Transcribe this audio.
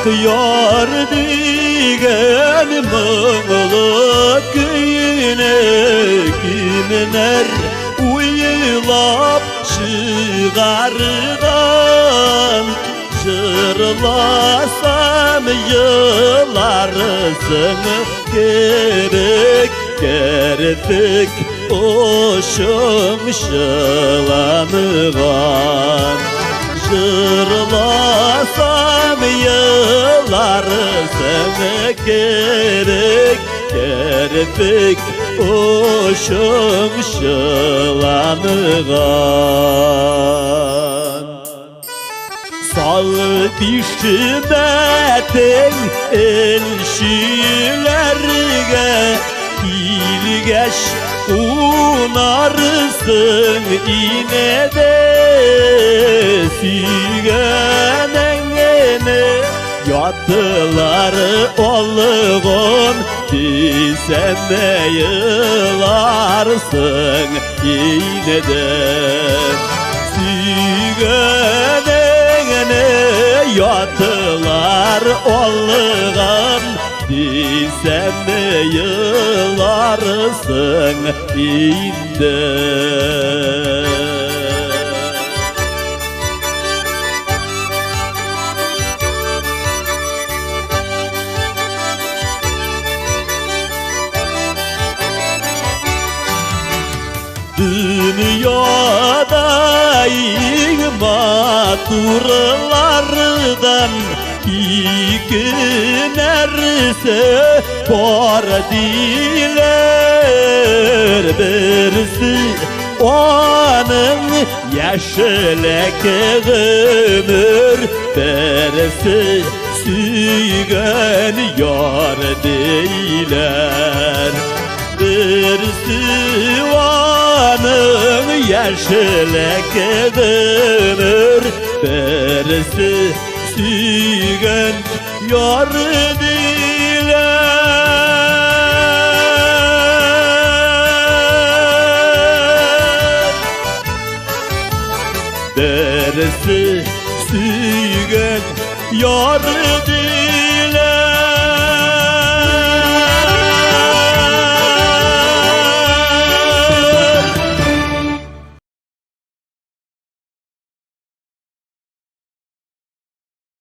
Yar digen mığlı güne kimler uylap çıgardan Jırlasam yılarsın gerek gerdik oşum şılanıgan Jırlasam yılarsın gerek gerdik oşum şılanıgan Sağ dişmetin elşilerge İlgeç unarsın inede Sügenengene yattılar olgun Dizeme yılarsın inede Sügenengene yattılar olgun Dizeme yılarsın inde Dünyada maturlardan iki nerse var diler birisi onun yaşlek ömür birisi süygen yar diler birisi onun yaşlek ömür birisi süygen yar diler birisi süygen yar diler